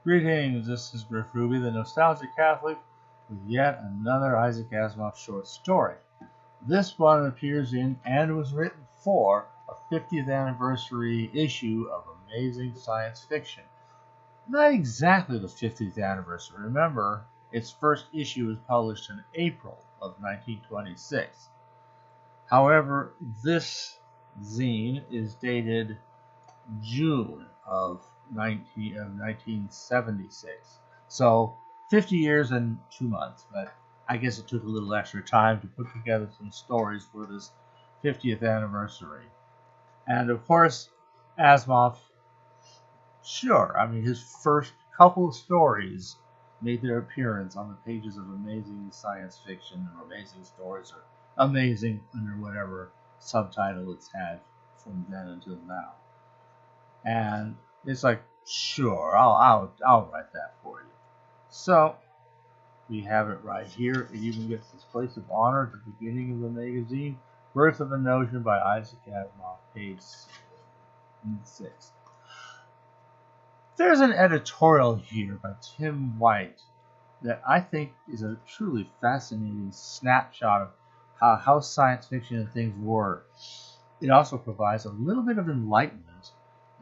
Greetings, this is Griff Ruby, the Nostalgic Catholic, with yet another Isaac Asimov short story. This one appears in and was written for a 50th anniversary issue of Amazing Science Fiction. Not exactly the 50th anniversary. Remember, its first issue was published in April of 1926. However, this zine is dated June of 1976. So 50 years and 2 months, but I guess it took a little extra time to put together some stories for this 50th anniversary. And of course, Asimov, sure, I mean, his first couple of stories made their appearance on the pages of Amazing Science Fiction or Amazing Stories or Amazing under whatever subtitle it's had from then until now. And it's like, sure, I'll write that for you. So we have it right here. It even gets this place of honor at the beginning of the magazine. Birth of a Notion by Isaac Asimov, page 6. There's an editorial here by Tim White that I think is a truly fascinating snapshot of how science fiction and things were. It also provides a little bit of enlightenment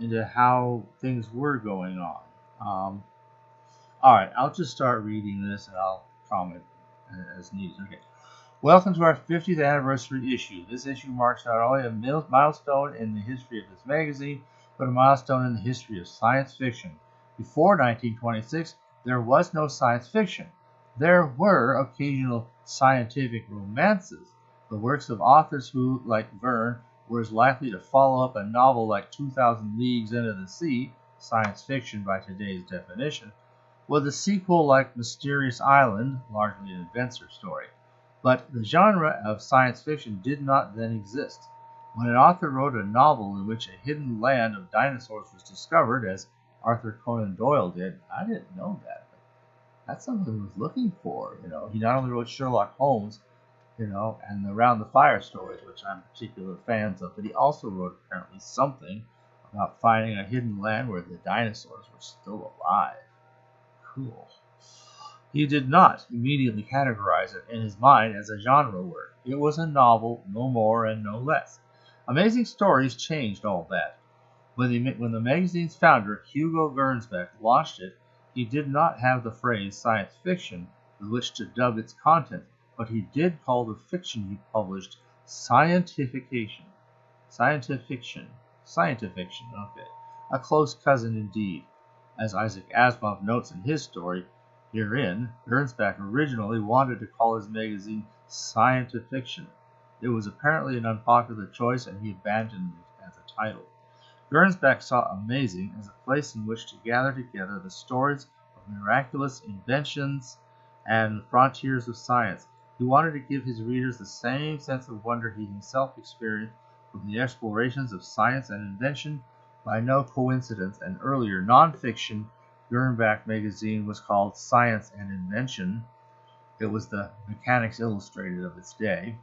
into how things were going on. All right, I'll just start reading this and I'll comment as needed. Okay. Welcome to our 50th anniversary issue. This issue marks not only a milestone in the history of this magazine, but a milestone in the history of science fiction. Before 1926, there was no science fiction. There were occasional scientific romances, the works of authors who, like Verne, were as likely to follow up a novel like 2,000 Leagues Into the Sea, science fiction by today's definition, with a sequel like Mysterious Island, largely an adventure story. But the genre of science fiction did not then exist. When an author wrote a novel in which a hidden land of dinosaurs was discovered, as Arthur Conan Doyle did, I didn't know that, but that's something he was looking for. He not only wrote Sherlock Holmes, and the Round the Fire stories, which I'm particular fans of, but he also wrote apparently something about finding a hidden land where the dinosaurs were still alive. Cool. He did not immediately categorize it in his mind as a genre work. It was a novel, no more and no less. Amazing Stories changed all that. When the magazine's founder, Hugo Gernsback, launched it, he did not have the phrase science fiction with which to dub its content, but he did call the fiction he published Scientification. Scientifiction, okay. A close cousin indeed. As Isaac Asimov notes in his story, herein, Gernsback originally wanted to call his magazine Scientifiction. It was apparently an unpopular choice, and he abandoned it as a title. Gernsback saw Amazing as a place in which to gather together the stories of miraculous inventions and the frontiers of science. He wanted to give his readers the same sense of wonder he himself experienced from the explorations of science and invention. By no coincidence, an earlier non-fiction Gernsback magazine was called Science and Invention. It was the Mechanics Illustrated of its day.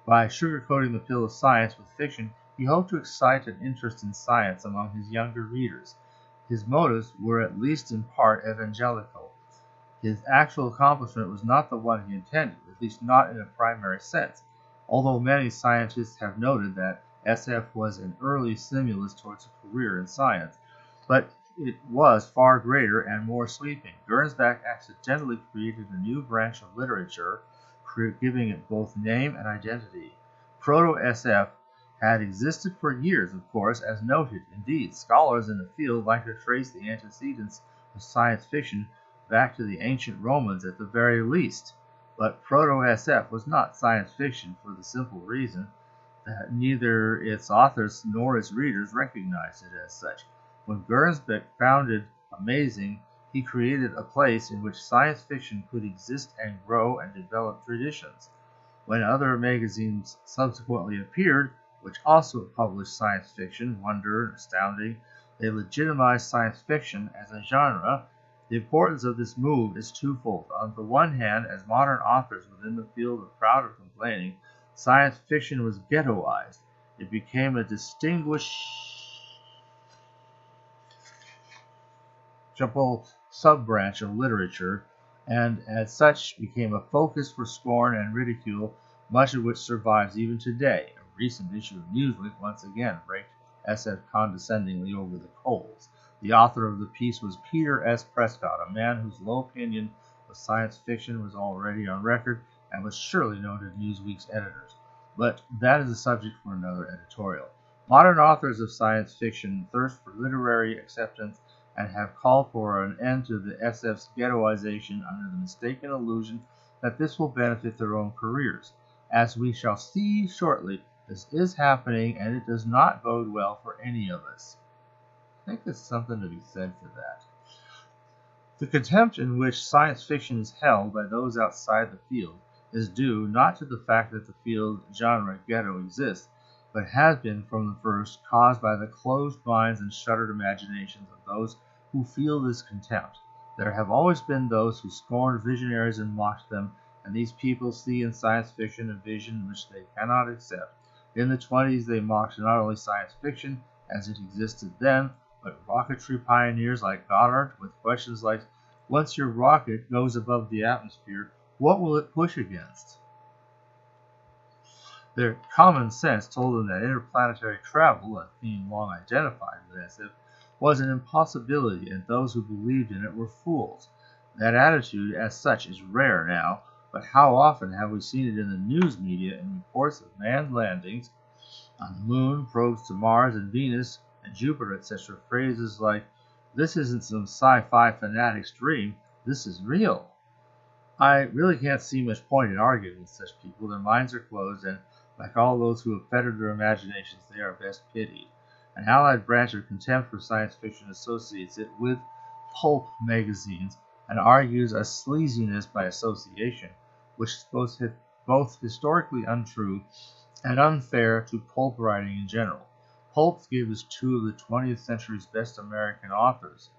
By sugarcoating the pill of science with fiction, he hoped to excite an interest in science among his younger readers. His motives were at least in part evangelical. His actual accomplishment was not the one he intended, at least not in a primary sense, although many scientists have noted that SF was an early stimulus towards a career in science. But it was far greater and more sweeping. Gernsback accidentally created a new branch of literature, giving it both name and identity. Proto-SF had existed for years, of course, as noted. Indeed, scholars in the field like to trace the antecedents of science fiction back to the ancient Romans at the very least. But Proto-SF was not science fiction for the simple reason that neither its authors nor its readers recognized it as such. When Gernsback founded Amazing, he created a place in which science fiction could exist and grow and develop traditions. When other magazines subsequently appeared, which also published science fiction, wonder, and astounding, they legitimized science fiction as a genre. The importance of this move is twofold. On the one hand, as modern authors within the field were proud of complaining, science fiction was ghettoized. It became a distinguished sub-branch of literature, and as such became a focus for scorn and ridicule, much of which survives even today. A recent issue of Newsweek once again raked SF condescendingly over the coals. The author of the piece was Peter S. Prescott, a man whose low opinion of science fiction was already on record and was surely known to Newsweek's editors. But that is a subject for another editorial. Modern authors of science fiction thirst for literary acceptance and have called for an end to the SF's ghettoization under the mistaken illusion that this will benefit their own careers. As we shall see shortly, this is happening, and it does not bode well for any of us. I think there's something to be said for that. The contempt in which science fiction is held by those outside the field is due not to the fact that the field genre ghetto exists, but has been from the first caused by the closed minds and shuttered imaginations of those who feel this contempt. There have always been those who scorned visionaries and mocked them, and these people see in science fiction a vision which they cannot accept. In the 20s, they mocked not only science fiction as it existed then, but rocketry pioneers like Goddard with questions like, once your rocket goes above the atmosphere, what will it push against? Their common sense told them that interplanetary travel, a theme long identified with SF, was an impossibility, and those who believed in it were fools. That attitude, as such, is rare now, but how often have we seen it in the news media in reports of manned landings on the moon, probes to Mars and Venus and Jupiter, etc. Phrases like, this isn't some sci-fi fanatic's dream, this is real. I really can't see much point in arguing with such people. Their minds are closed, and like all those who have fettered their imaginations, they are best pitied. An allied branch of contempt for science fiction associates it with pulp magazines and argues a sleaziness by association, which is both historically untrue and unfair to pulp writing in general. Pulp gave us two of the 20th century's best American authors,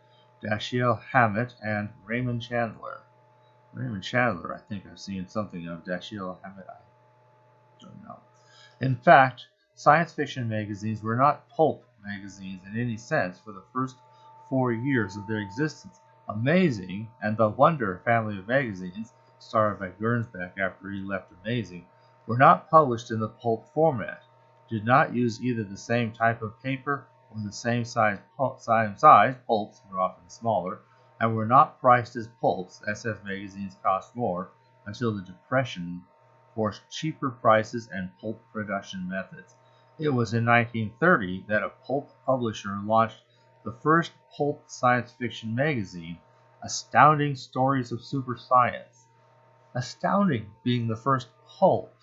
Dashiell Hammett and Raymond Chandler. Raymond Chandler, I think I've seen something of. Dashiell Hammett, I don't know. In fact, science fiction magazines were not pulp magazines in any sense for the first 4 years of their existence. Amazing and the Wonder family of magazines, started by Gernsback after he left Amazing, were not published in the pulp format, did not use either the same type of paper or the same size pulps were often smaller, and were not priced as pulps. SF magazines cost more until the Depression forced cheaper prices and pulp production methods. It was in 1930 that a pulp publisher launched the first pulp science fiction magazine, Astounding Stories of Super Science. Astounding being the first pulp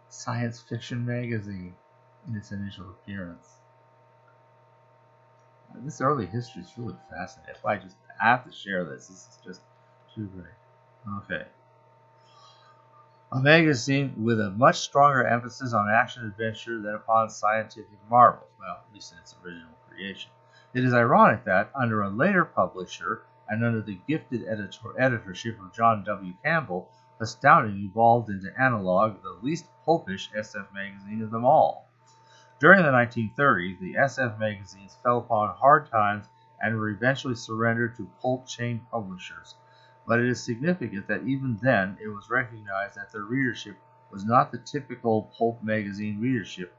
science fiction magazine in its initial appearance. This early history is really fascinating. I just have to share this. This is just too great. Okay. A magazine with a much stronger emphasis on action-adventure than upon scientific marvels, well, at least in its original creation. It is ironic that, under a later publisher and under the gifted editorship of John W. Campbell, Astounding evolved into Analog, the least pulpish SF magazine of them all. During the 1930s, the SF magazines fell upon hard times and were eventually surrendered to pulp chain publishers. But it is significant that even then it was recognized that their readership was not the typical pulp magazine readership,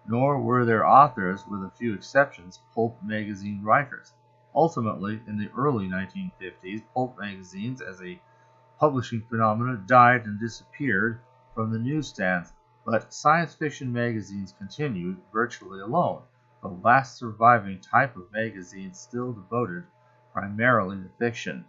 nor were their authors, with a few exceptions, pulp magazine writers. Ultimately, in the early 1950s, pulp magazines as a publishing phenomenon died and disappeared from the newsstands, but science fiction magazines continued virtually alone, the last surviving type of magazine still devoted primarily to fiction.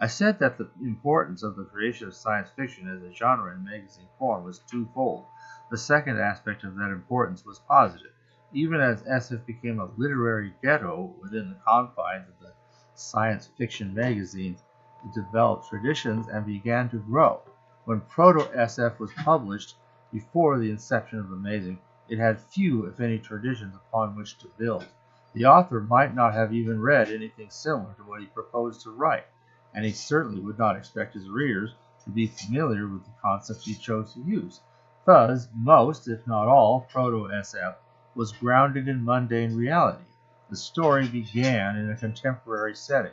I said that the importance of the creation of science fiction as a genre in magazine form was twofold. The second aspect of that importance was positive. Even as SF became a literary ghetto within the confines of the science fiction magazines, it developed traditions and began to grow. When Proto-SF was published before the inception of Amazing, it had few, if any, traditions upon which to build. The author might not have even read anything similar to what he proposed to write, and he certainly would not expect his readers to be familiar with the concepts he chose to use. Thus, most, if not all, Proto-SF was grounded in mundane reality. The story began in a contemporary setting.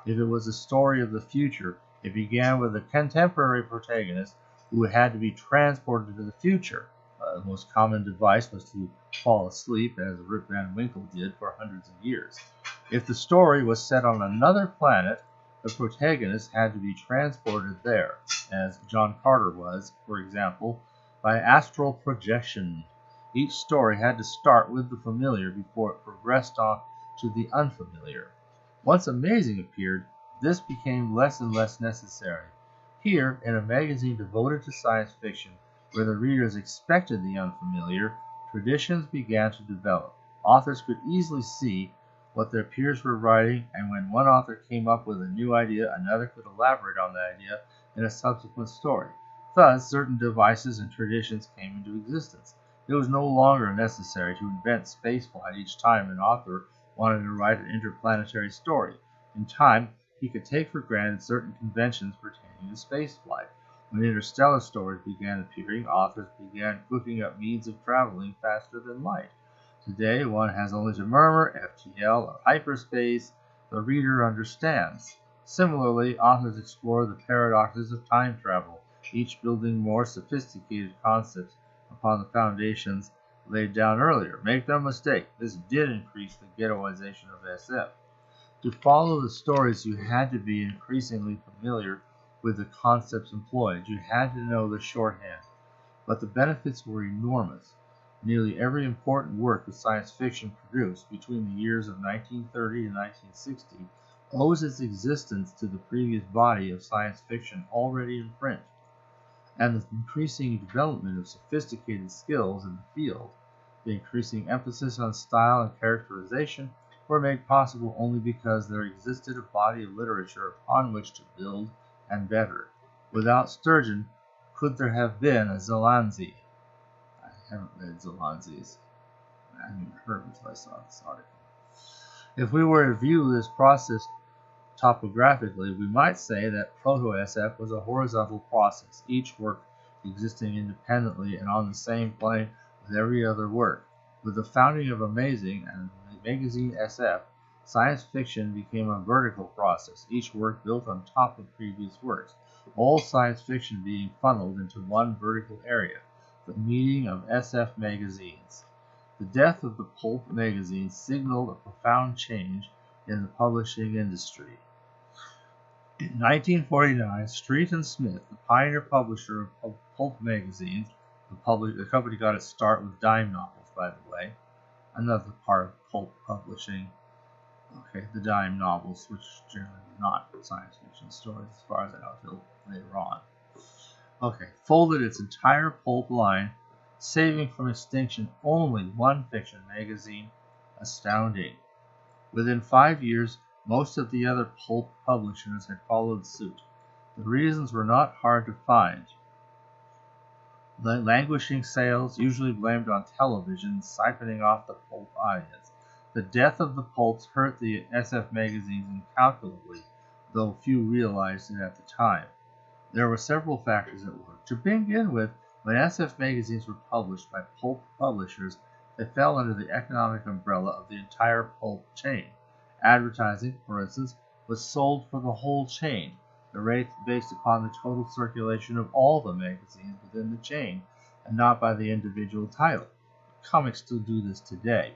If it was a story of the future, it began with a contemporary protagonist who had to be transported to the future. The most common device was to fall asleep, as Rip Van Winkle did for hundreds of years. If the story was set on another planet, the protagonist had to be transported there, as John Carter was, for example, by astral projection. Each story had to start with the familiar before it progressed on to the unfamiliar. Once Amazing appeared, this became less and less necessary. Here, in a magazine devoted to science fiction, where the readers expected the unfamiliar, traditions began to develop. Authors could easily see what their peers were writing, and when one author came up with a new idea, another could elaborate on that idea in a subsequent story. Thus, certain devices and traditions came into existence. It was no longer necessary to invent spaceflight each time an author wanted to write an interplanetary story. In time, he could take for granted certain conventions pertaining to spaceflight. When interstellar stories began appearing, authors began cooking up means of traveling faster than light. Today, one has only to murmur FTL or hyperspace. The reader understands. Similarly, authors explore the paradoxes of time travel, each building more sophisticated concepts upon the foundations laid down earlier. Make no mistake, this did increase the ghettoization of SF. To follow the stories, you had to be increasingly familiar with the concepts employed. You had to know the shorthand. But the benefits were enormous. Nearly every important work of science fiction produced between the years of 1930 and 1960 owes its existence to the previous body of science fiction already in print, and the increasing development of sophisticated skills in the field. The increasing emphasis on style and characterization were made possible only because there existed a body of literature upon which to build and better. Without Sturgeon, could there have been a Zolansky? I haven't read Zolanski's. I haven't even heard until I saw this article. If we were to view this process topographically, we might say that proto-SF was a horizontal process, each work existing independently and on the same plane with every other work. With the founding of Amazing and the magazine SF, science fiction became a vertical process, each work built on top of previous works, all science fiction being funneled into one vertical area, the meeting of SF magazines. The death of the pulp magazine signaled a profound change in the publishing industry. In 1949, Street and Smith, the pioneer publisher of pulp magazines, the company got its start with dime novels, by the way, another part of pulp publishing. Okay, the dime novels, which generally are not science fiction stories, as far as I know, until later on. Okay, folded its entire pulp line, saving from extinction only one fiction magazine. Astounding. Within 5 years, most of the other pulp publishers had followed suit. The reasons were not hard to find. The languishing sales, usually blamed on television, siphoning off the pulp audience. The death of the pulps hurt the SF magazines incalculably, though few realized it at the time. There were several factors at work. To begin with, when SF magazines were published by pulp publishers, they fell under the economic umbrella of the entire pulp chain. Advertising, for instance, was sold for the whole chain, the rate based upon the total circulation of all the magazines within the chain, and not by the individual title. Comics still do this today.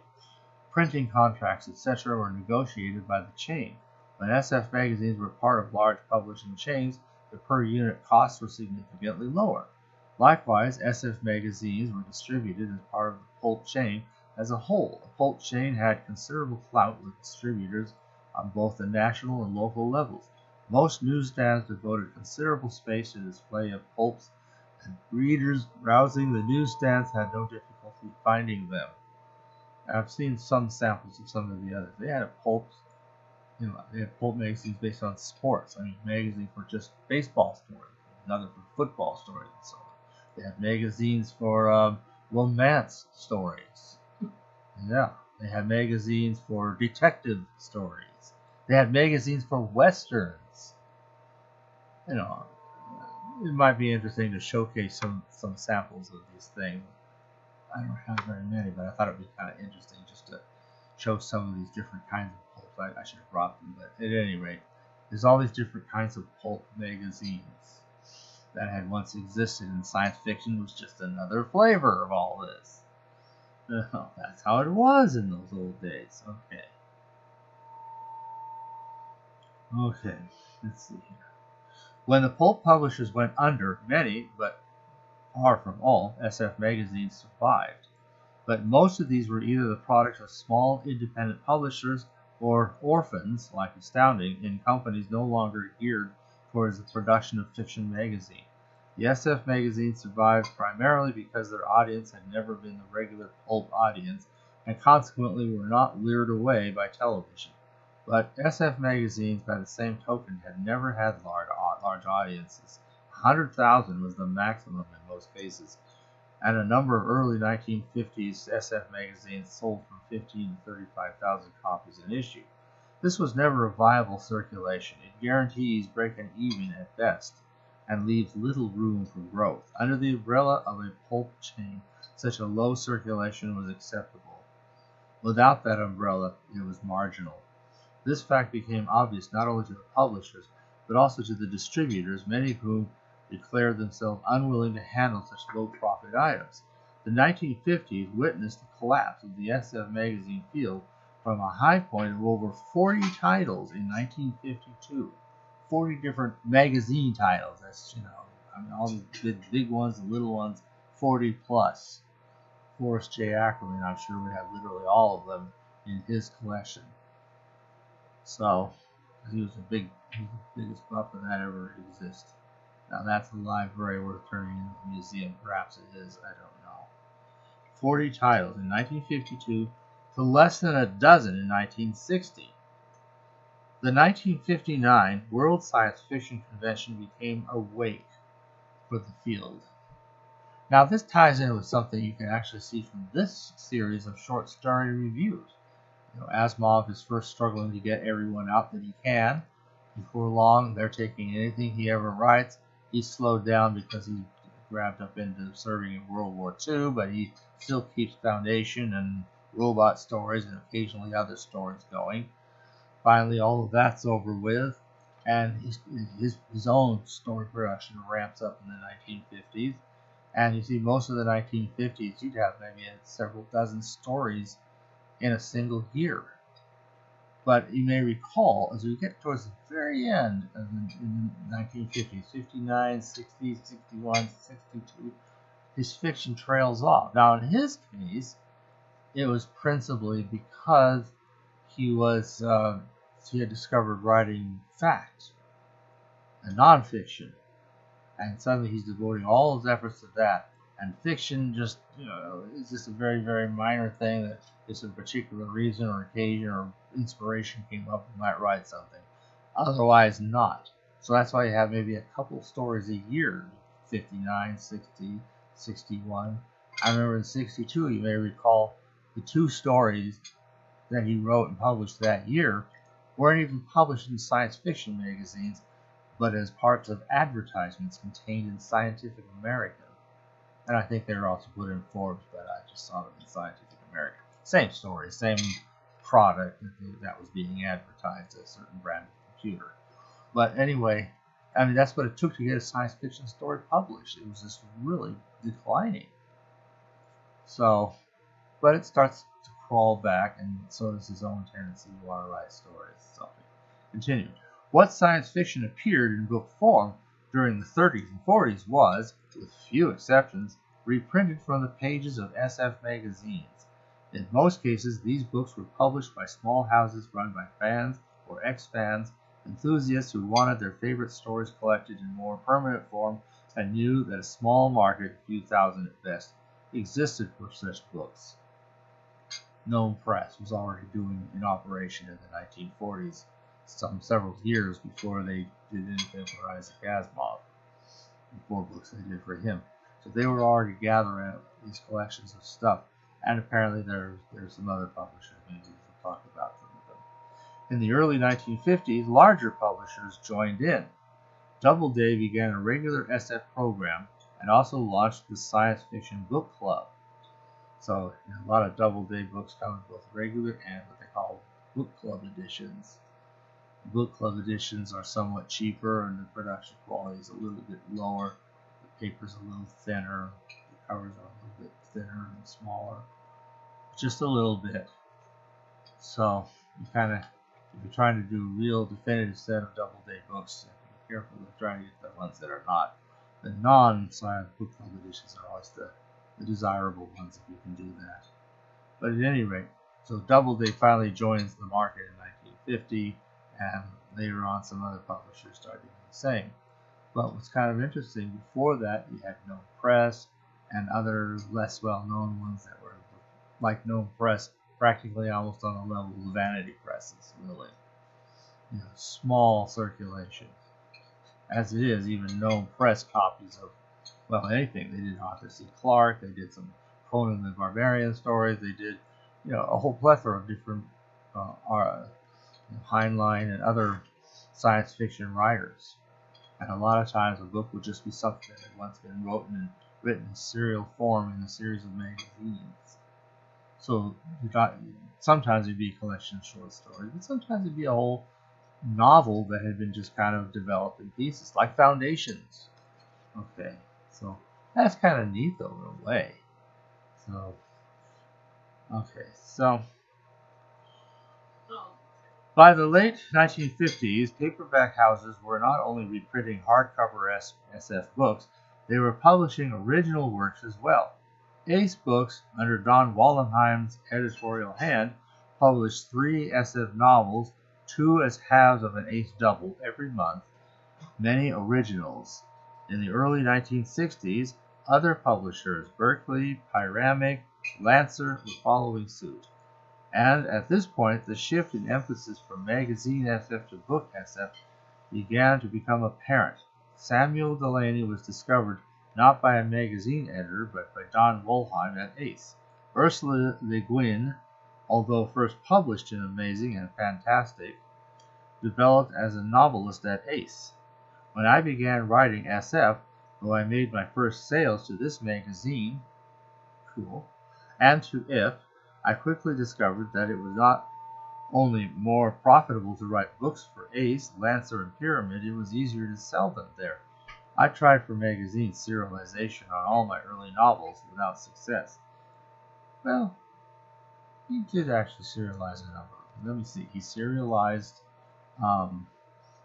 Printing contracts, etc., were negotiated by the chain. When SF magazines were part of large publishing chains, the per-unit costs were significantly lower. Likewise, SF magazines were distributed as part of the pulp chain as a whole. The pulp chain had considerable clout with distributors on both the national and local levels. Most newsstands devoted considerable space to display of pulps, and readers browsing the newsstands had no difficulty finding them. I've seen some samples of some of the others. They had they had pulp magazines based on sports. Magazine for just baseball stories, another for football stories, and so on. They had magazines for romance stories. Yeah, they had magazines for detective stories. They had magazines for westerns. It might be interesting to showcase some samples of these things. I don't have very many, but I thought it would be kind of interesting just to show some of these different kinds of pulps. I should have brought them, but at any rate, There's all these different kinds of pulp magazines that had once existed, and science fiction was just another flavor of all this. That's how it was in those old days. Okay, let's see here. When the pulp publishers went under, many, but far from all, SF magazines survived. But most of these were either the product of small independent publishers or orphans, like Astounding, in companies no longer geared towards the production of fiction magazine. The SF magazines survived primarily because their audience had never been the regular pulp audience and consequently were not lured away by television. But SF magazines, by the same token, had never had large audiences. 100,000 was the maximum in most cases, and a number of early 1950s SF magazines sold from 15 to 35,000 copies an issue. This was never a viable circulation. It guarantees breaking even at best and leaves little room for growth. Under the umbrella of a pulp chain, such a low circulation was acceptable. Without that umbrella, it was marginal. This fact became obvious not only to the publishers, but also to the distributors, many of whom declared themselves unwilling to handle such low-profit items. The 1950s witnessed the collapse of the SF magazine field from a high point of over 40 titles in 1952. 40 different magazine titles. That's, all the big ones, the little ones, 40 plus. Forrest J. Ackerman, I'm sure, would have literally all of them in his collection. So, he was the biggest buffer that ever existed. Now that's a library worth turning into a museum. Perhaps it is, I don't know. 40 titles in 1952 to less than a dozen in 1960. The 1959 World Science Fiction Convention became a wake for the field. Now this ties in with something you can actually see from this series of short story reviews. Asimov is first struggling to get everyone out that he can. Before long, they're taking anything he ever writes. He's slowed down because he grabbed up into serving in World War II, but he still keeps Foundation and robot stories and occasionally other stories going. Finally, all of that's over with, and his own story production ramps up in the 1950s. And you see, most of the 1950s, you'd have maybe several dozen stories in a single year. But you may recall, as we get towards the very end of in the 1950s, 59, 60, 61, 62, his fiction trails off. Now, in his case, it was principally because he had discovered writing fact and nonfiction, and suddenly he's devoting all his efforts to that. And fiction just, is just a very, very minor thing that is a particular reason or occasion or inspiration came up and might write something. Otherwise, not. So that's why you have maybe a couple stories a year, 59, 60, 61. I remember in 62, you may recall the 2 stories that he wrote and published that year weren't even published in science fiction magazines, but as parts of advertisements contained in Scientific American. And I think they were also put in Forbes, but I just saw them in Scientific American. Same story, same product that was being advertised, a certain brand of computer. But anyway, that's what it took to get a science fiction story published. It was just really declining. So, but it starts to crawl back, and so does his own tendency to want to write stories. So, continue. What science fiction appeared in book form during the 30s and 40s was, with few exceptions, reprinted from the pages of SF magazines. In most cases, these books were published by small houses run by fans or ex-fans, enthusiasts who wanted their favorite stories collected in more permanent form and knew that a small market, a few thousand at best, existed for such books. Gnome Press was already in operation in the 1940s, several years before they did anything for Isaac Asimov. The 4 books they did for him. So they were already gathering up these collections of stuff. And apparently there's some other publishers. Maybe we'll talk about some of them. In the early 1950s, larger publishers joined in. Doubleday began a regular SF program and also launched the Science Fiction Book Club. So a lot of Doubleday books come in both regular and what they call book club editions. Book club editions are somewhat cheaper and the production quality is a little bit lower. The paper's a little thinner, the covers are a little bit thinner and smaller, just a little bit. So you kind of, if you're trying to do a real definitive set of Doubleday books, be careful of trying to get the ones that are not. The non-science book club editions are always the desirable ones if you can do that. But at any rate, so Doubleday finally joins the market in 1950, and later on some other publishers started doing the same. But what's kind of interesting, before that you had Gnome Press and other less well-known ones that were like Gnome Press, practically almost on the level of vanity presses, really. Small circulation. As it is, even Gnome Press copies of, well, anything. They did Arthur C. Clarke, they did some Conan the Barbarian stories, they did, a whole plethora of different Heinlein and other science fiction writers. And a lot of times a book would just be something that had once been written in serial form in a series of magazines. So sometimes it'd be a collection of short stories, but sometimes it'd be a whole novel that had been just kind of developed in pieces, like Foundations. Okay, so that's kind of neat though, in a way. So by the late 1950s, paperback houses were not only reprinting hardcover SF books, they were publishing original works as well. Ace Books, under Don Wallenheim's editorial hand, published 3 SF novels, 2 as halves of an Ace double every month, many originals. In the early 1960s, other publishers, Berkeley, Pyramic, Lancer, were following suit. And at this point, the shift in emphasis from magazine SF to book SF began to become apparent. Samuel Delany was discovered not by a magazine editor, but by Don Wollheim at Ace. Ursula Le Guin, although first published in Amazing and Fantastic, developed as a novelist at Ace. When I began writing SF, though I made my first sales to this magazine, and to If, I quickly discovered that it was not only more profitable to write books for Ace, Lancer, and Pyramid, it was easier to sell them there. I tried for magazine serialization on all my early novels without success. Well, he did actually serialize a number. Let me see. He serialized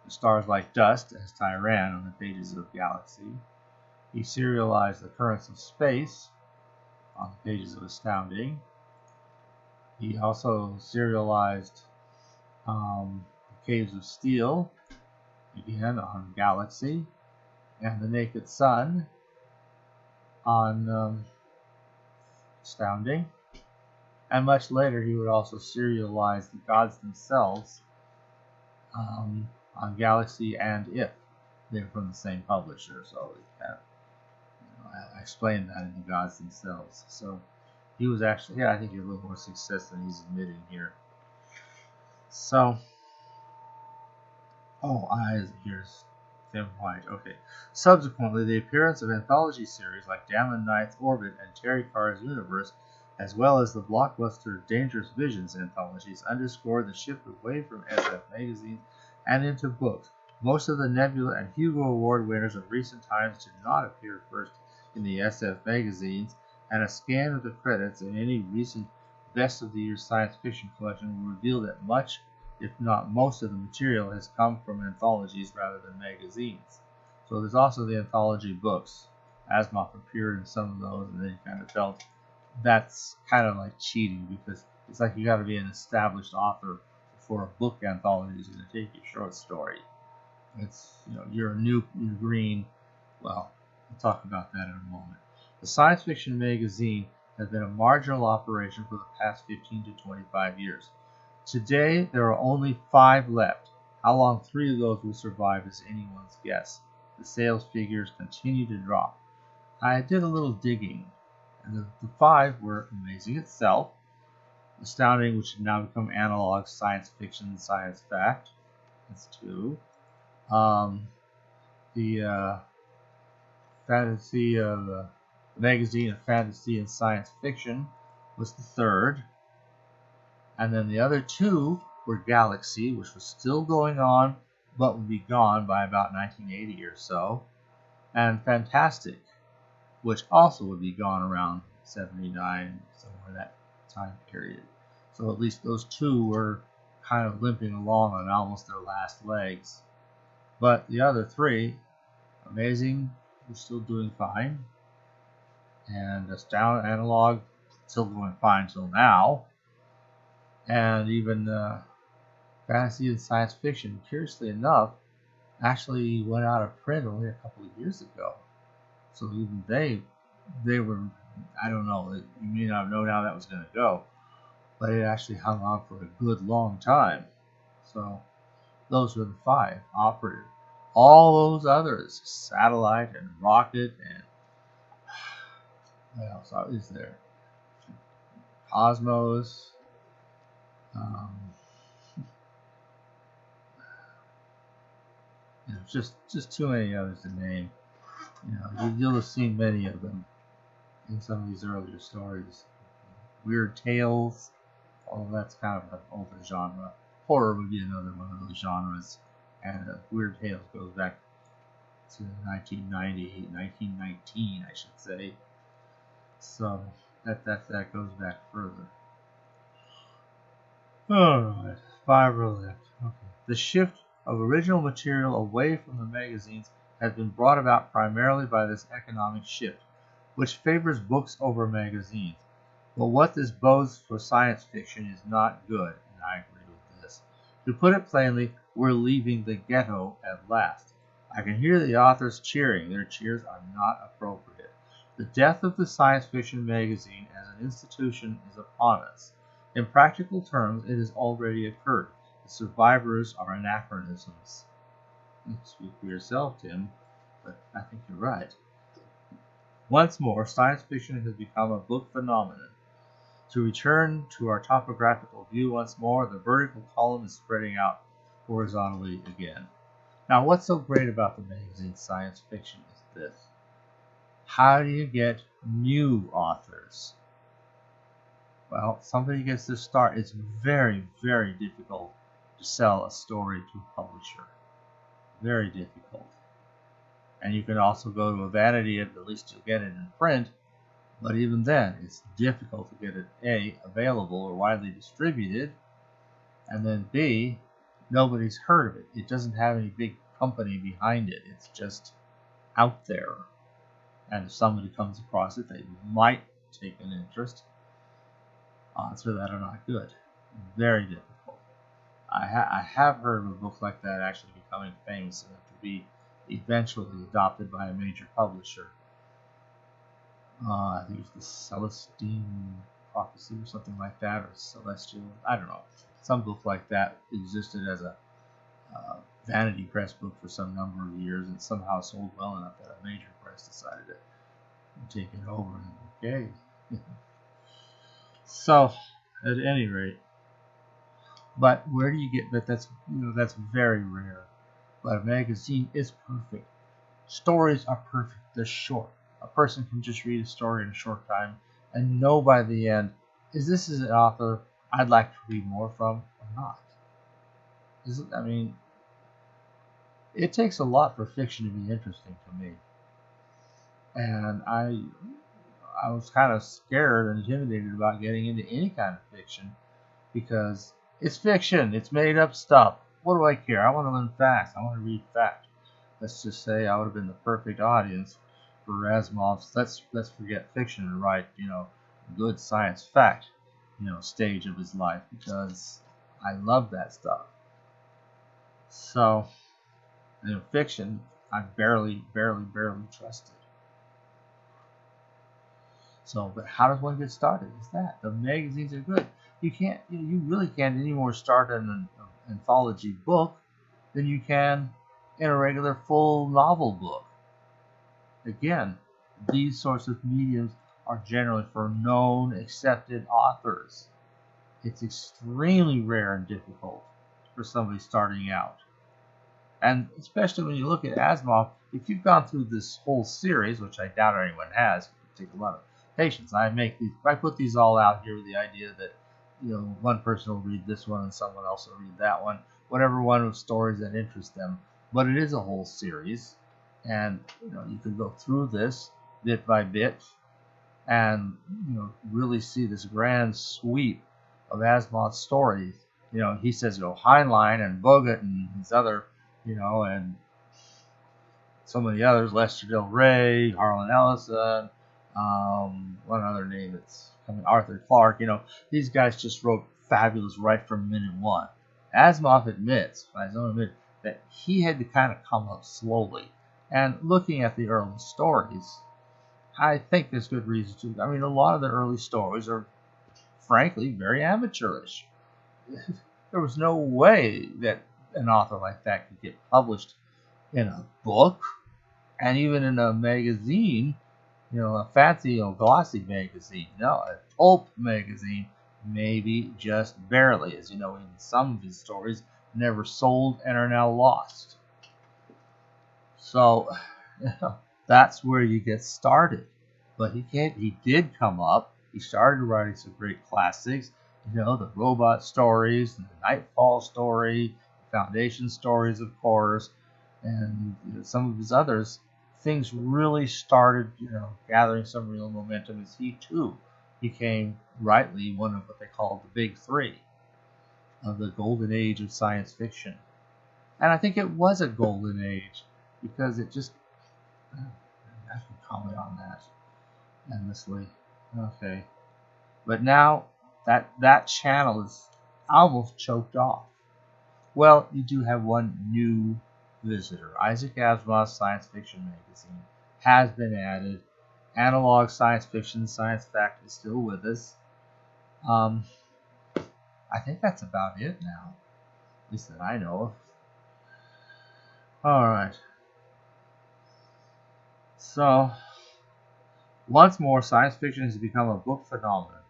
Stars Like Dust as Tyran on the pages of Galaxy. He serialized The Currents of Space on the pages of Astounding. He also serialized Caves of Steel, again on Galaxy, and The Naked Sun on Astounding. And much later, he would also serialize The Gods Themselves on Galaxy and If. They're from the same publisher, so I explained that in The Gods Themselves. So he was actually, I think he had a little more success than he's admitting here. So, here's Tim White. Okay. Subsequently, the appearance of anthology series like Damon Knight's Orbit and Terry Carr's Universe, as well as the blockbuster Dangerous Visions anthologies, underscored the shift away from SF magazines and into books. Most of the Nebula and Hugo Award winners of recent times did not appear first in the SF magazines, and a scan of the credits in any recent Best of the Year science fiction collection will reveal that much, if not most, of the material has come from anthologies rather than magazines. So there's also the anthology books. Asimov appeared in some of those, and then you kind of felt that's kind of like cheating, because it's like you got to be an established author before a book anthology is going to take your short story. It's, you're a new green. Well, we'll talk about that in a moment. The science fiction magazine has been a marginal operation for the past 15 to 25 years. Today, there are only 5 left. How long 3 of those will survive is anyone's guess. The sales figures continue to drop. I did a little digging, and the 5 were Amazing Itself, Astounding, which had now become analog Science Fiction, Science Fact. That's 2. The fantasy of the magazine of fantasy and science fiction was the 3rd, and then the other 2 were Galaxy, which was still going on, but would be gone by about 1980 or so, and Fantastic, which also would be gone around 79, somewhere that time period. So at least those two were kind of limping along on almost their last legs. But the other three, Amazing, was still doing fine, and Astounding Analog, still going fine till now, and even Fantasy and Science Fiction, curiously enough, actually went out of print only a couple of years ago. So even they were, I don't know, you may not have known how that was going to go, but it actually hung on for a good long time. So those were the five operative. All those others, Satellite and Rocket and what else is there? Cosmos. Just too many others to name. You'll have seen many of them in some of these earlier stories. Weird Tales, although that's kind of an older genre. Horror would be another one of those genres, and Weird Tales goes back to 1919, I should say. So that goes back further. Alright, 5 are left. Okay. The shift of original material away from the magazines has been brought about primarily by this economic shift, which favors books over magazines. But what this bodes for science fiction is not good, and I agree with this. To put it plainly, we're leaving the ghetto at last. I can hear the authors cheering. Their cheers are not appropriate. The death of the science fiction magazine as an institution is upon us. In practical terms, it has already occurred. The survivors are anachronisms. Speak for yourself, Tim, but I think you're right. Once more, science fiction has become a book phenomenon. To return to our topographical view once more, the vertical column is spreading out horizontally again. Now, what's so great about the magazine Science Fiction is this. How do you get new authors? Well, somebody gets to start. It's very, very difficult to sell a story to a publisher. Very difficult. And you can also go to a vanity, at least you'll get it in print, but even then, it's difficult to get it, A, available or widely distributed, and then B, nobody's heard of it. It doesn't have any big company behind it. It's just out there. And if somebody comes across it, they might take an interest. Odds for that are not good. Very difficult. I have heard of a book like that actually becoming famous enough to be eventually adopted by a major publisher. I think it was the Celestine Prophecy or something like that, or Celestial. I don't know. Some book like that existed as a vanity press book for some number of years and somehow sold well enough that a major press decided to take it over. And okay. So, at any rate, but where do you get? But that's very rare. But a magazine is perfect. Stories are perfect. They're short. A person can just read a story in a short time and know by the end, is this an author I'd like to read more from or not? It takes a lot for fiction to be interesting to me. And I was kind of scared and intimidated about getting into any kind of fiction because it's fiction. It's made up stuff. What do I care? I want to learn facts. I want to read facts. Let's just say I would have been the perfect audience for Asimov's let's forget fiction and write, good science fact, stage of his life because I love that stuff. So, fiction, I barely trusted. So, but how does one get started? Is that the magazines are good? You really can't anymore start an anthology book than you can in a regular full novel book. Again, these sorts of mediums are generally for known, accepted authors. It's extremely rare and difficult for somebody starting out. And especially when you look at Asimov, if you've gone through this whole series, which I doubt anyone has, it would take a lot of patience. I put these all out here with the idea that one person will read this one and someone else will read that one, whatever one of stories that interest them. But it is a whole series, and you can go through this bit by bit and really see this grand sweep of Asimov's stories. He says Heinlein and Bogut and his other, and so many others, Lester Del Rey, Harlan Ellison, one other name that's coming, Arthur Clarke. These guys just wrote fabulous right from minute one. Asimov admits, by his own admission, that he had to kind of come up slowly. And looking at the early stories, I think there's good reason to. I mean, a lot of the early stories are, frankly, very amateurish. There was no way that an author like that could get published in a book, and even in a magazine, a fancy, glossy magazine. No, a pulp magazine, maybe just barely. As in some of his stories never sold and are now lost. So, that's where you get started. But he did come up. He started writing some great classics, the robot stories, the Nightfall story, Foundation stories, of course, and some of his others. Things really started, gathering some real momentum as he too became rightly one of what they called the big three of the golden age of science fiction. And I think it was a golden age because it just, I can comment on that endlessly. Okay. But now that channel is almost choked off. Well, you do have one new visitor. Isaac Asimov's Science Fiction magazine has been added. Analog Science Fiction, Science Fact is still with us. I think that's about it now. At least that I know of. Alright. So, once more, science fiction has become a book phenomenon.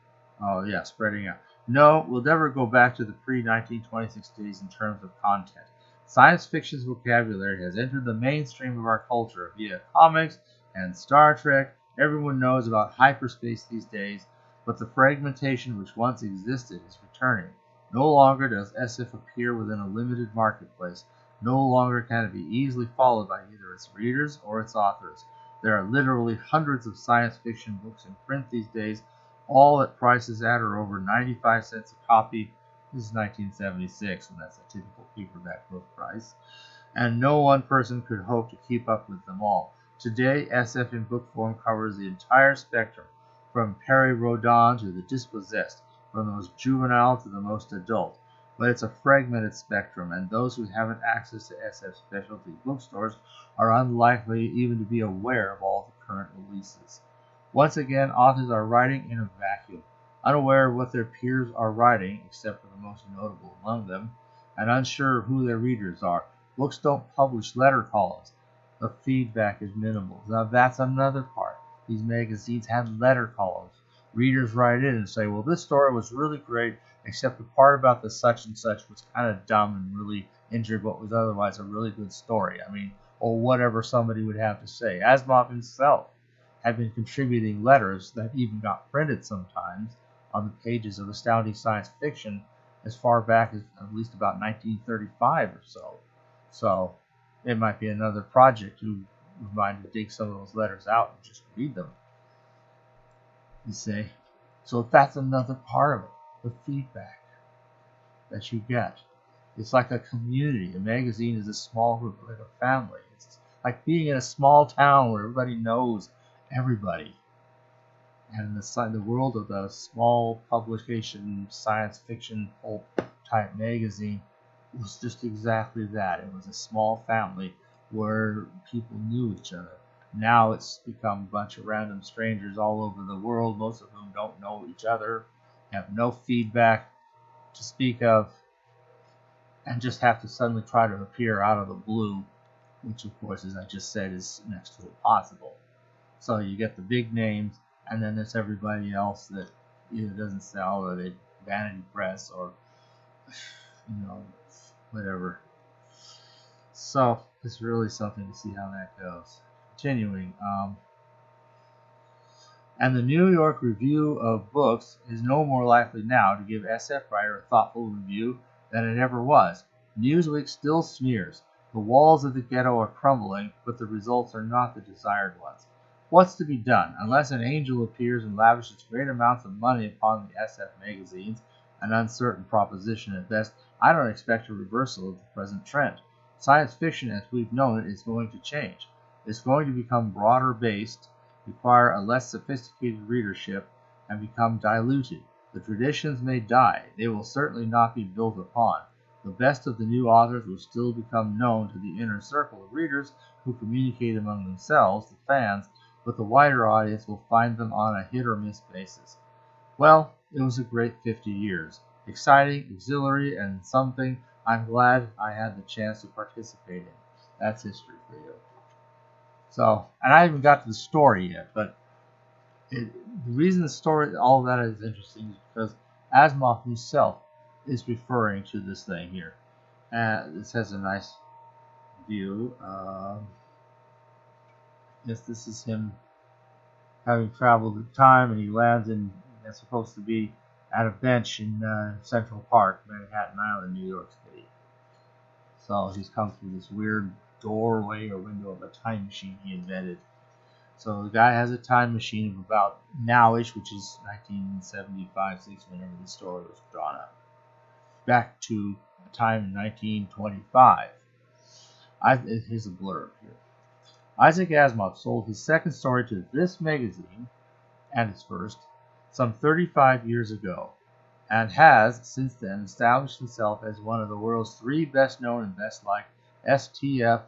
Oh, yeah, spreading out. No, we'll never go back to the pre-1926 days in terms of content. Science fiction's vocabulary has entered the mainstream of our culture via comics and Star Trek. Everyone knows about hyperspace these days, but the fragmentation which once existed is returning. No longer does SF appear within a limited marketplace. No longer can it be easily followed by either its readers or its authors. There are literally hundreds of science fiction books in print these days, all at prices at or over 95 cents a copy. This is 1976, and that's a typical paperback book price. And no one person could hope to keep up with them all. Today, SF in book form covers the entire spectrum, from Perry Rodin to the dispossessed, from the most juvenile to the most adult. But it's a fragmented spectrum, and those who haven't access to SF specialty bookstores are unlikely even to be aware of all the current releases. Once again, authors are writing in a vacuum, unaware of what their peers are writing, except for the most notable among them, and unsure of who their readers are. Books don't publish letter columns. The feedback is minimal. Now that's another part. These magazines have letter columns. Readers write in and say, well, this story was really great, except the part about the such and such was kind of dumb and really injured what was otherwise a really good story. I mean, or whatever somebody would have to say. Asimov himself had been contributing letters that even got printed sometimes on the pages of Astounding Science Fiction as far back as at least about 1935 or so. So it might be another project to remind to dig some of those letters out and just read them. You see? So that's another part of it, the feedback that you get. It's like a community. A magazine is a small group, like a family. It's like being in a small town where everybody knows everybody. And the world of the small publication, science fiction pulp type magazine was just exactly that. It was a small family where people knew each other. Now it's become a bunch of random strangers all over the world, most of whom don't know each other, have no feedback to speak of, and just have to suddenly try to appear out of the blue, which of course, as I just said, is next to impossible. So you get the big names, and then there's everybody else that either doesn't sell or they vanity press or whatever. So it's really something to see how that goes. Continuing, And the New York Review of Books is no more likely now to give SF writer a thoughtful review than it ever was. Newsweek still sneers. The walls of the ghetto are crumbling, but the results are not the desired ones. What's to be done? Unless an angel appears and lavishes great amounts of money upon the SF magazines, an uncertain proposition at best, I don't expect a reversal of the present trend. Science fiction, as we've known it, is going to change. It's going to become broader based, require a less sophisticated readership, and become diluted. The traditions may die. They will certainly not be built upon. The best of the new authors will still become known to the inner circle of readers who communicate among themselves, the fans, but the wider audience will find them on a hit-or-miss basis. Well, it was a great 50 years. Exciting, exhilarating, and something I'm glad I had the chance to participate in. That's history for you. So, and I haven't got to the story yet, but the reason the story, all of that is interesting is because Asimov himself is referring to this thing here. This has a nice view. Yes, this is him having traveled in time, and he lands in, it's supposed to be at a bench in Central Park, Manhattan Island, New York City. So he's come through this weird doorway or window of a time machine he invented. So the guy has a time machine of about nowish, which is 1975, 6, whenever the story was drawn up, back to a time in 1925. Here's a blurb here. Isaac Asimov sold his second story to this magazine, and his first, some 35 years ago, and has, since then, established himself as one of the world's 3 best-known and best-liked STF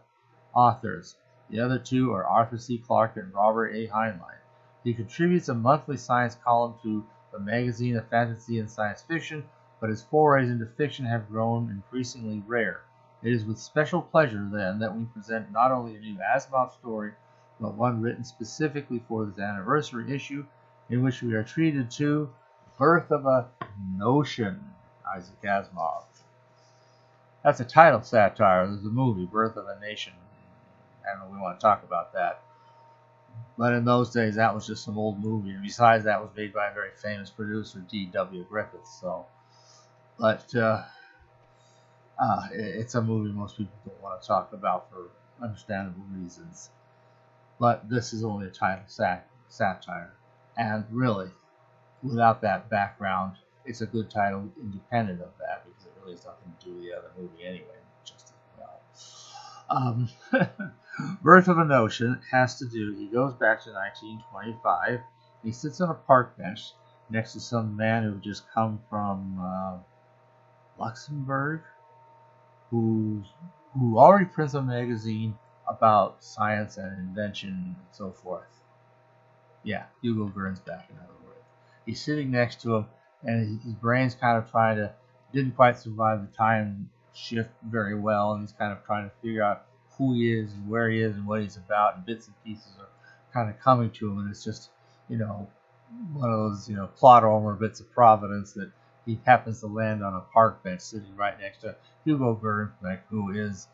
authors. The other 2 are Arthur C. Clarke and Robert A. Heinlein. He contributes a monthly science column to the magazine of fantasy and science fiction, but his forays into fiction have grown increasingly rare. It is with special pleasure, then, that we present not only a new Asimov story, but one written specifically for this anniversary issue, in which we are treated to Birth of a Notion, Isaac Asimov. That's a title satire. There's a movie, Birth of a Nation. I don't know if we want to talk about that. But in those days, that was just some old movie. And besides, that was made by a very famous producer, D.W. Griffith. But it's a movie most people don't want to talk about for understandable reasons. But this is only a title satire. And really, without that background, it's a good title independent of that, because it really has nothing to do with the other movie anyway, just as well. Birth of a Notion has to do, he goes back to 1925. He sits on a park bench next to some man who just come from Luxembourg, who already prints a magazine about science and invention and so forth. Yeah, Hugo Gernsback, in other words. He's sitting next to him, and his brain's kind of didn't quite survive the time shift very well, and he's kind of trying to figure out who he is and where he is and what he's about, and bits and pieces are kind of coming to him, and it's just, one of those, plot armor bits of providence that he happens to land on a park bench sitting right next to Hugo Gernsback, who is,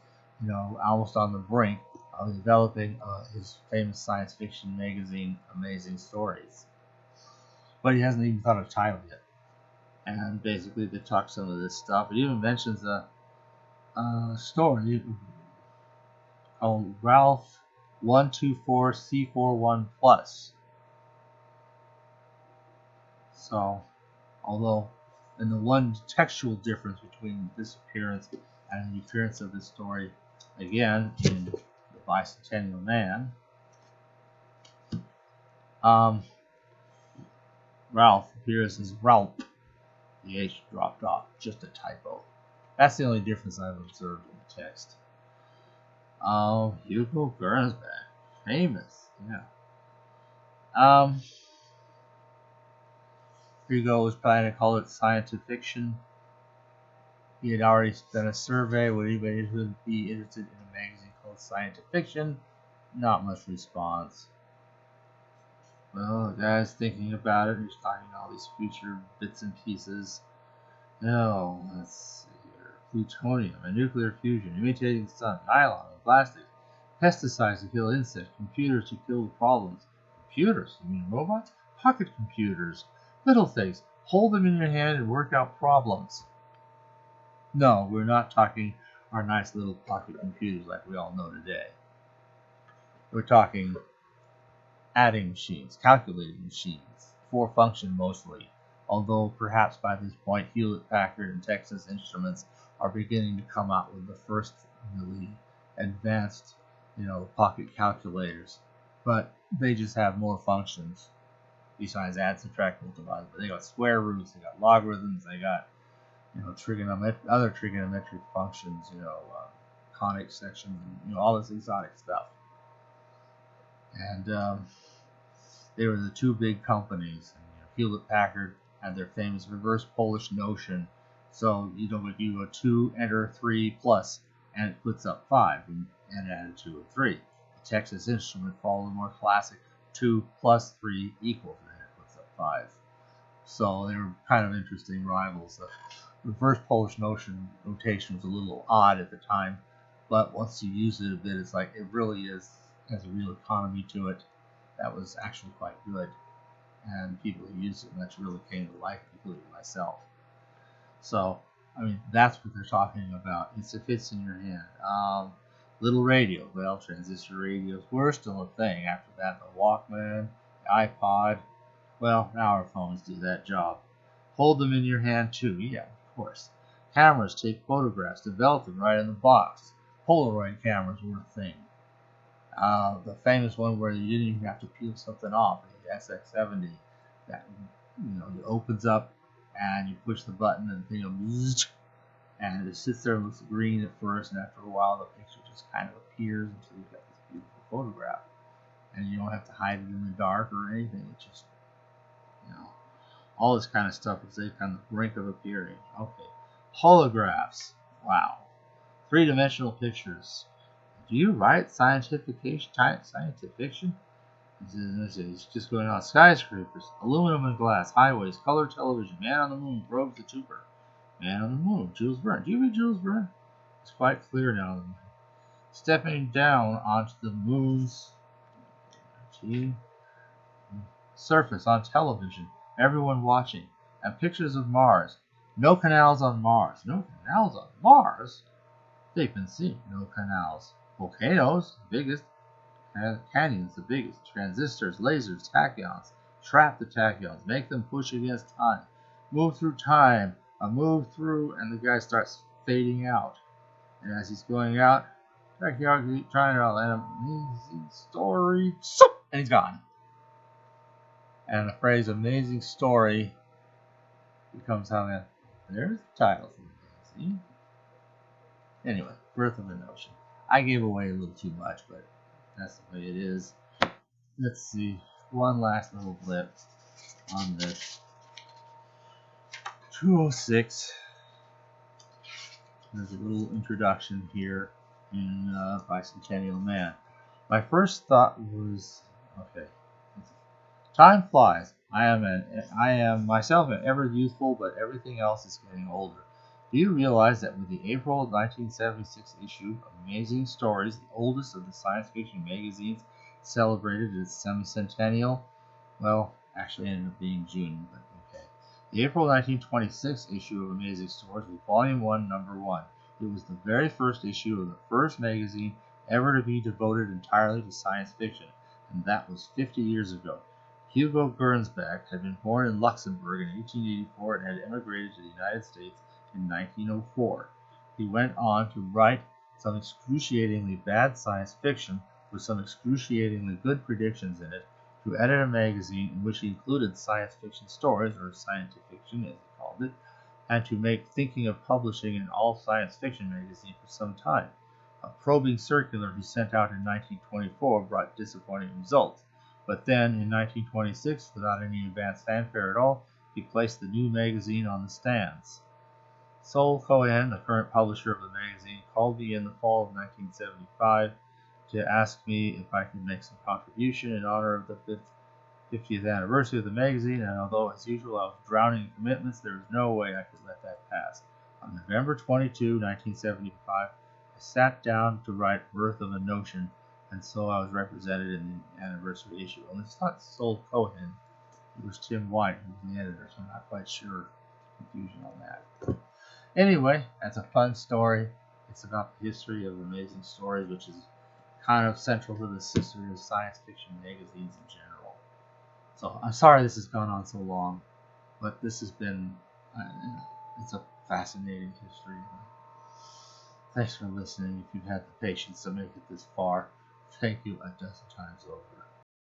almost on the brink of developing his famous science fiction magazine, Amazing Stories. But he hasn't even thought of a title yet. And basically they talk some of this stuff. It even mentions a story called Ralph 124C41 Plus. So, although, and the one textual difference between this appearance and the appearance of this story, again, in the Bicentennial Man, Ralph appears as Ralph. The H dropped off, just a typo. That's the only difference I've observed in the text. Hugo Gernsback, famous, yeah. Hugo was planning to call it Scientifiction. He had already done a survey would anybody who would be interested in a magazine called Scientifiction. Not much response. Well, the guy's thinking about it. He's finding all these future bits and pieces. No, let's see here. Plutonium and nuclear fusion, imitating the sun, nylon and plastics, pesticides to kill insects, computers to kill the problems. Computers? You mean robots? pocket computers, little things. Hold them in your hand and work out problems. No, we're not talking our nice little pocket computers like we all know today. We're talking adding machines, calculating machines, for function mostly, although perhaps by this point Hewlett-Packard and Texas Instruments are beginning to come out with the first really advanced, pocket calculators, but they just have more functions besides add, subtract, multiply. But they got square roots, they got logarithms, they got other trigonometric functions, conic sections, all this exotic stuff. And they were the two big companies. Hewlett-Packard had their famous reverse Polish notion. So you go 2, enter 3 plus, and it puts up 5, and added 2 and 3. The Texas Instrument followed the more classic 2 plus 3 equals, and it puts up 5. So they were kind of interesting rivals. The reverse Polish notation was a little odd at the time, but once you use it a bit, it's like it really has a real economy to it. That was actually quite good, and people who used it much really came to life, including myself. So, that's what they're talking about. It fits in your hand. Little radio, well, transistor radios were still a thing. After that, the Walkman, the iPod. Well, now our phones do that job. Hold them in your hand too, yeah, of course. Cameras take photographs, develop them right in the box. Polaroid cameras were a thing. The famous one where you didn't even have to peel something off, the SX70, that it opens up and you push the button and the thing goes, and it sits there and looks green at first, and after a while the picture just kind of appears until you get this beautiful photograph, and you don't have to hide it in the dark or anything. It's just all this kind of stuff is on the brink of appearing. Okay, holographs. Wow, 3-dimensional pictures. Do you write Scientifiction? It's just going on. Skyscrapers, aluminum and glass, highways, color television, man on the moon, probes the tuber. Man on the moon, Jules Verne. Do you read Jules Verne? It's quite clear now. Stepping down onto the moon's surface on television, everyone watching, and pictures of Mars. No canals on Mars. No canals on Mars? They've been seen. No canals. Volcanoes, the biggest. Canyons, the biggest. Transistors, lasers, tachyons. Trap the tachyons. Make them push against time. Move through time. Move through, and the guy starts fading out. And as he's going out, tachyons keep trying to an amazing story. And he's gone. And the phrase "amazing story" becomes how there's the title for the magazine. Anyway, birth of a notion. I gave away a little too much, but that's the way it is. Let's see. One last little blip on this. 206. There's a little introduction here in Bicentennial Man. My first thought was, okay, time flies. I am myself ever youthful, but everything else is getting older. Do you realize that with the April 1976 issue of Amazing Stories, the oldest of the science fiction magazines, celebrated its semi-centennial? Well, actually it ended up being June, but okay. The April 1926 issue of Amazing Stories was Volume 1, Number 1. It was the very first issue of the first magazine ever to be devoted entirely to science fiction, and that was 50 years ago. Hugo Gernsback had been born in Luxembourg in 1884 and had emigrated to the United States in 1904. He went on to write some excruciatingly bad science fiction with some excruciatingly good predictions in it, to edit a magazine in which he included science fiction stories, or Scientifiction as he called it, and to make Thinking of Publishing an all-science fiction magazine for some time. A probing circular he sent out in 1924 brought disappointing results, but then in 1926, without any advance fanfare at all, he placed the new magazine on the stands. Sol Cohen, the current publisher of the magazine, called me in the fall of 1975 to ask me if I could make some contribution in honor of the 50th anniversary of the magazine, and although as usual I was drowning in commitments, there was no way I could let that pass. On November 22, 1975, I sat down to write Birth of a Notion, and so I was represented in the anniversary issue. And it's not Sol Cohen, It was Tim White who was the editor, so I'm not quite sure. Confusion on that. Anyway, that's a fun story. It's about the history of amazing stories, which is kind of central to the history of science fiction magazines in general. So I'm sorry this has gone on so long, but this has been, it's a fascinating history. Thanks for listening. If you've had the patience to make it this far, thank you a dozen times over.